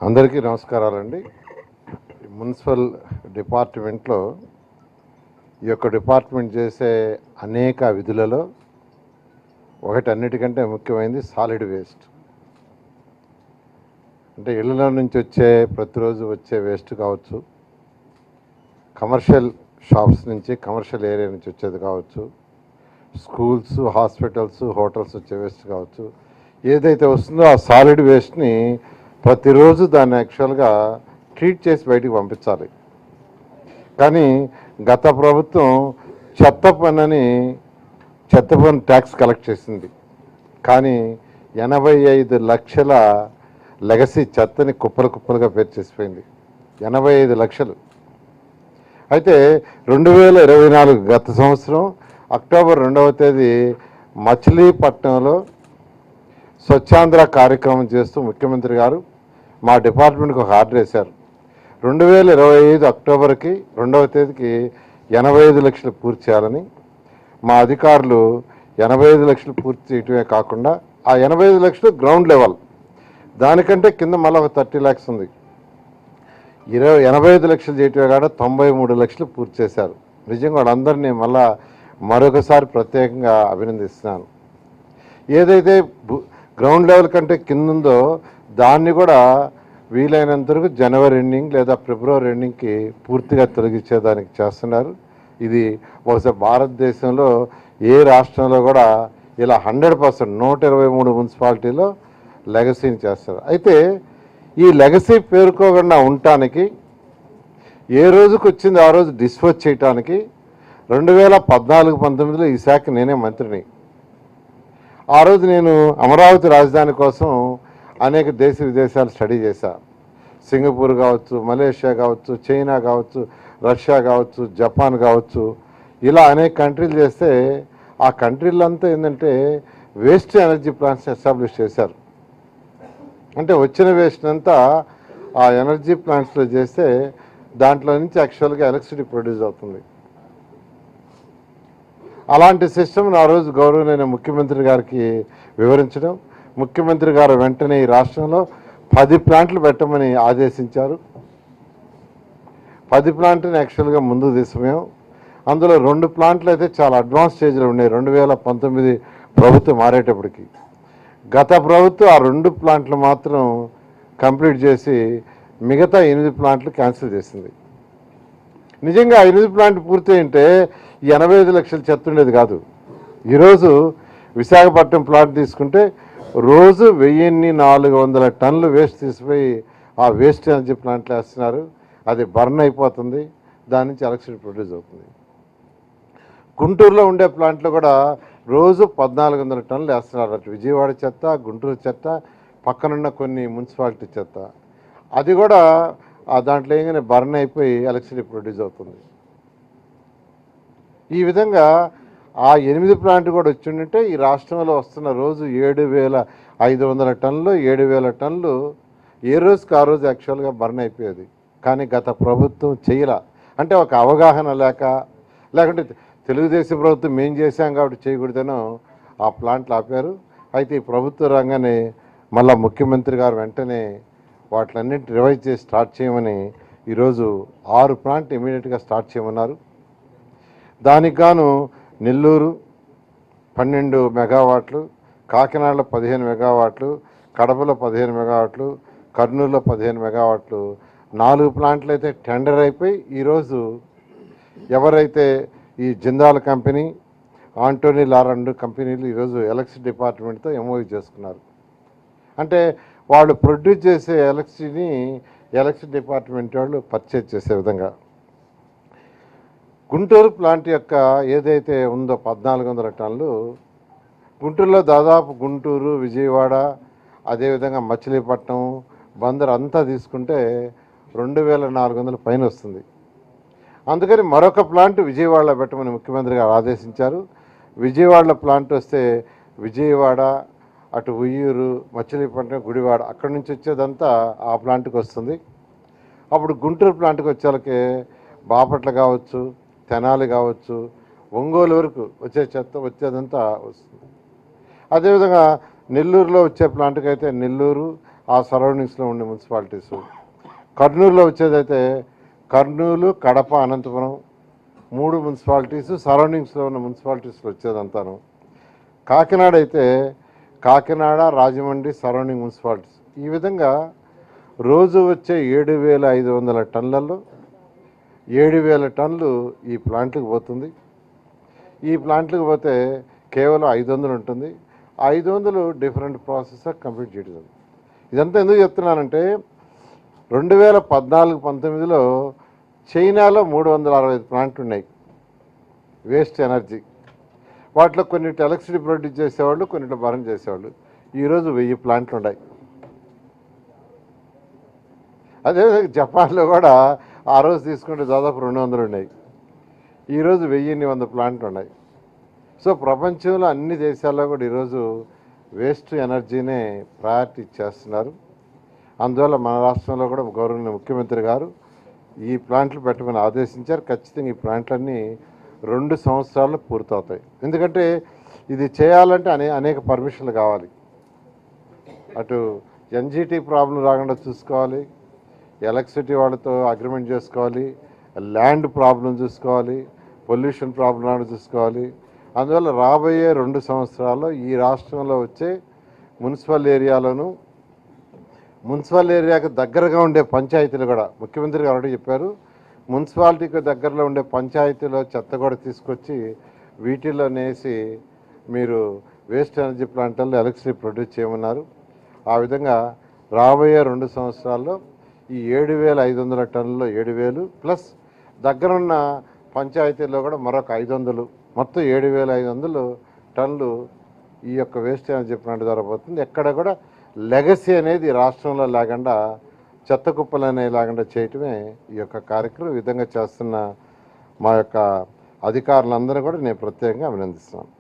అందరికీ నమస్కారాలండి. మున్సిపల్ డిపార్ట్మెంట్లో ఈ యొక్క డిపార్ట్మెంట్ చేసే అనేక విధులలో ఒకటి అన్నిటికంటే ముఖ్యమైనది సాలిడ్ వేస్ట్. అంటే ఇళ్ళలో నుంచి వచ్చే ప్రతిరోజు వచ్చే వేస్ట్ కావచ్చు, కమర్షియల్ షాప్స్ నుంచి కమర్షియల్ ఏరియా నుంచి వచ్చేది కావచ్చు, స్కూల్స్, హాస్పిటల్స్, హోటల్స్ వచ్చే వేస్ట్ కావచ్చు, ఏదైతే వస్తుందో ఆ సాలిడ్ వేస్ట్ని ప్రతిరోజు దాన్ని యాక్చువల్గా ట్రీట్ చేసి బయటికి పంపించాలి. కానీ గత ప్రభుత్వం చెత్త పన్ను ట్యాక్స్ కలెక్ట్ చేసింది. కానీ 85 లక్షల లెగసీ చెత్తని కుప్పలుగా పేర్చేసిపోయింది. 85 లక్షలు. అయితే 2024 గత సంవత్సరం అక్టోబర్ 2వ తేదీ మచిలీపట్నంలో స్వచ్ఛాంధ్ర కార్యక్రమం చేస్తూ ముఖ్యమంత్రి గారు మా డిపార్ట్మెంట్కి ఒక ఆర్డర్ వేశారు. 2025 అక్టోబర్కి 2వ తేదీకి 85 లక్షలు పూర్తి చేయాలని. మా అధికారులు 85 లక్షలు పూర్తి చేయటమే కాకుండా ఆ 85 లక్షలు గ్రౌండ్ లెవెల్, దానికంటే కింద మళ్ళీ ఒక 30 lakhs ఉంది. 85 లక్షలు చేయటమే కాకుండా 93 లక్షలు పూర్తి చేశారు. నిజంగా వాళ్ళందరినీ మరొకసారి ప్రత్యేకంగా అభినందిస్తున్నాను. ఏదైతే గ్రౌండ్ లెవెల్ కంటే కింద ఉందో దాన్ని కూడా వీలైనంత వరకు జనవరి ఎండింగ్ లేదా ఫిబ్రవరి ఎండింగ్కి పూర్తిగా తొలగించేదానికి చేస్తున్నారు. ఇది బహుశా భారతదేశంలో ఏ రాష్ట్రంలో కూడా ఇలా 100% 123 మున్సిపాలిటీలో లెగసీని చేస్తారు. అయితే ఈ లెగసీ పేరుకోకుండా ఉండటానికి ఏ రోజుకు వచ్చింది ఆ రోజు డిస్పోజ్ చేయటానికి 2014-19లో ఈ శాఖ నేనే మంత్రిని. ఆ రోజు నేను అమరావతి రాజధాని కోసం అనేక దేశ విదేశాలు స్టడీ చేశా. సింగపూర్ కావచ్చు, మలేషియా కావచ్చు, చైనా కావచ్చు, రష్యా కావచ్చు, జపాన్ కావచ్చు, ఇలా అనేక కంట్రీలు చేస్తే ఆ కంట్రీలంతా ఏంటంటే వేస్ట్ ఎనర్జీ ప్లాంట్స్ ఎస్టాబ్లిష్ చేశారు. అంటే వచ్చిన వేస్ట్ అంతా ఆ ఎనర్జీ ప్లాంట్స్లో చేస్తే దాంట్లో నుంచి యాక్చువల్గా ఎలక్ట్రిసిటీ ప్రొడ్యూస్ అవుతుంది. అలాంటి సిస్టమ్ను ఆ రోజు గౌరవనీయ ముఖ్యమంత్రి గారికి వివరించడం, ముఖ్యమంత్రి గారు వెంటనే ఈ రాష్ట్రంలో 10 ప్లాంట్లు పెట్టమని ఆదేశించారు. 10 ప్లాంట్ని యాక్చువల్గా ముందు తీసుకున్నాం. అందులో 2 ప్లాంట్లు అయితే చాలా అడ్వాన్స్ స్టేజ్లో ఉన్నాయి 2019 ప్రభుత్వం మారేటప్పటికి. గత ప్రభుత్వం ఆ 2 ప్లాంట్లు మాత్రం కంప్లీట్ చేసి మిగతా 8 ప్లాంట్లు క్యాన్సిల్ చేసింది. నిజంగా 8 ప్లాంట్ పూర్తి అయింటే ఈ 85 లక్షల చెత్త ఉండేది కాదు. ఈరోజు విశాఖపట్నం ప్లాంట్ తీసుకుంటే రోజు 1400 టన్నులు వేస్ట్ తీసిపోయి ఆ వేస్ట్ ఎనర్జీ ప్లాంట్లు వేస్తున్నారు. అది బర్న్ అయిపోతుంది, దాని నుంచి ఎలక్ట్రిసిటీ ప్రొడ్యూస్ అవుతుంది. గుంటూరులో ఉండే ప్లాంట్లో కూడా రోజు 1400 టన్నులు వేస్తున్నారు. అటు విజయవాడ చెత్త, గుంటూరు చెత్త, పక్కనున్న కొన్ని మున్సిపాలిటీ చెత్త, అది కూడా దాంట్లో ఏంగానే బర్న్ అయిపోయి ఎలక్ట్రిసిటీ ప్రొడ్యూస్ అవుతుంది. ఈ విధంగా ఆ 8 ప్లాంట్ కూడా వచ్చిందంటే ఈ రాష్ట్రంలో వస్తున్న రోజు 7500 టన్నులు, 7000 టన్నులు ఏ రోజుకి ఆ రోజు యాక్చువల్గా బర్న్ అయిపోయేది. కానీ గత ప్రభుత్వం చేయలా. అంటే ఒక అవగాహన లేకుంటే తెలుగుదేశం ప్రభుత్వం మేం చేశాం కాబట్టి చేయకూడదనో ఆ ప్లాంట్లు ఆపారు. అయితే ఈ ప్రభుత్వ రంగానే మళ్ళీ ముఖ్యమంత్రి గారు వెంటనే వాటిలన్నింటినీ రివైజ్ చేసి స్టార్ట్ చేయమని ఈరోజు 6 ప్లాంట్ ఇమీడియట్గా స్టార్ట్ చేయమన్నారు. దానికి గాను నెల్లూరు 12 మెగావాట్లు, కాకినాడలో 15 మెగావాట్లు, కడపలో 15 మెగావాట్లు, కర్నూలులో 15 మెగావాట్లు, 4 ప్లాంట్లు అయితే టెండర్ అయిపోయి ఈరోజు ఎవరైతే ఈ జిందాల్ కంపెనీ, ఆంటోనీ లా 2 కంపెనీలు ఈరోజు ఎలక్ట్రిసిటీ డిపార్ట్మెంట్తో ఎంఓయూ చేసుకున్నారు. అంటే వాళ్ళు ప్రొడ్యూస్ చేసే ఎలక్ట్రిసిటీని ఎలక్ట్రిసిటీ డిపార్ట్మెంట్ వాళ్ళు పర్చేజ్ చేసే విధంగా. గుంటూరు ప్లాంట్ యొక్క ఏదైతే ఉందో 1400 టన్నులు, గుంటూరులో దాదాపు గుంటూరు, విజయవాడ, అదేవిధంగా మచిలీపట్నం, బందర్ అంతా తీసుకుంటే 2400 పైన వస్తుంది. అందుకని మరొక ప్లాంట్ విజయవాడలో పెట్టమని ముఖ్యమంత్రి గారు ఆదేశించారు. విజయవాడలో ప్లాంట్ వస్తే విజయవాడ, అటు ఉయ్యూరు, మచిలీపట్నం, గుడివాడ అక్కడి నుంచి వచ్చేదంతా ఆ ప్లాంట్కి వస్తుంది. అప్పుడు గుంటూరు ప్లాంట్కి వచ్చేళ్ళకి బాపట్ల కావచ్చు, తెనాలి కావచ్చు, ఒంగోలు వరకు వచ్చే చెత్త వచ్చేదంతా వస్తుంది. అదేవిధంగా నెల్లూరులో వచ్చే ప్లాంట్కి అయితే నెల్లూరు, ఆ సరౌండింగ్స్లో ఉండే మున్సిపాలిటీస్. కర్నూలులో వచ్చేదైతే కర్నూలు, కడప, అనంతపురం 3 మున్సిపాలిటీస్ సరౌండింగ్స్లో ఉన్న మున్సిపాలిటీస్లో వచ్చేదంతాను. కాకినాడ అయితే కాకినాడ, రాజమండ్రి సరౌండింగ్ మున్సిపాలిటీస్. ఈ విధంగా రోజు వచ్చే 7,500 టన్నులలో 7,000 టన్నులు ఈ ప్లాంట్లకు పోతుంది. ఈ ప్లాంట్లకు పోతే కేవలం 500 ఉంటుంది. 500 డిఫరెంట్ ప్రాసెస్ కంప్లీట్ చేయడం. ఇదంతా ఎందుకు చెప్తున్నానంటే 2014-19లో చైనాలో 365 ప్లాంట్లు ఉన్నాయి వేస్ట్ ఎనర్జీ. వాటిలో కొన్నిటి ఎలక్ట్రిసిటీ ప్రొడ్యూస్ చేసేవాళ్ళు, కొన్నిట్లో బర్న్ చేసేవాళ్ళు. ఈరోజు 1000 ప్లాంట్లు ఉన్నాయి. అదేవిధంగా జపాన్లో కూడా ఆ రోజు తీసుకుంటే దాదాపు 200 ఉన్నాయి. ఈరోజు 1100 ప్లాంట్లు ఉన్నాయి. సో ప్రపంచంలో అన్ని దేశాల్లో కూడా ఈరోజు వేస్ట్ ఎనర్జీనే ప్రయారిటీ ఇచ్చేస్తున్నారు. అందువల్ల మన రాష్ట్రంలో కూడా గౌరవనీయ ముఖ్యమంత్రి గారు ఈ ప్లాంట్లు పెట్టమని ఆదేశించారు. ఖచ్చితంగా ఈ ప్లాంట్లన్నీ 2 సంవత్సరాల్లో పూర్తవుతాయి. ఎందుకంటే ఇది చేయాలంటే అనేక పర్మిషన్లు కావాలి. అటు ఎన్జిటి ప్రాబ్లం రాకుండా చూసుకోవాలి, ఎలక్ట్రిసిటీ వాళ్ళతో అగ్రిమెంట్ చేసుకోవాలి, ల్యాండ్ ప్రాబ్లం చూసుకోవాలి, పొల్యూషన్ ప్రాబ్లం రాకుండా చూసుకోవాలి. అందువల్ల రాబోయే 2 సంవత్సరాల్లో ఈ రాష్ట్రంలో వచ్చే మున్సిపల్ ఏరియాలోను, మున్సిపల్ ఏరియాకి దగ్గరగా ఉండే పంచాయతీలు కూడా ముఖ్యమంత్రి గారు ఆల్రెడీ చెప్పారు. మున్సిపాలిటీకి దగ్గరలో ఉండే పంచాయతీలో చెత్త కూడా తీసుకొచ్చి వీటిల్లో నేసి మీరు వేస్ట్ ఎనర్జీ ప్లాంట్లలో ఎలక్ట్రిసిటీ ప్రొడ్యూస్ చేయమన్నారు. ఆ విధంగా రాబోయే 2 సంవత్సరాల్లో ఈ 7,500 టన్నుల్లో 7,000 ప్లస్ దగ్గరున్న పంచాయతీల్లో కూడా మరొక 500, మొత్తం 7,500 టన్నులు ఈ యొక్క వేస్ట్ ఎనర్జీ ప్లాంట్ ద్వారా పోతుంది. ఎక్కడ కూడా లెగసీ అనేది రాష్ట్రంలో లేకుండా, చెత్త కుప్పలు అనేవి లేకుండా చేయటమే ఈ యొక్క కార్యక్రమం. ఈ విధంగా చేస్తున్న మా యొక్క అధికారులందరూ కూడా నేను ప్రత్యేకంగా అభినందిస్తున్నాను.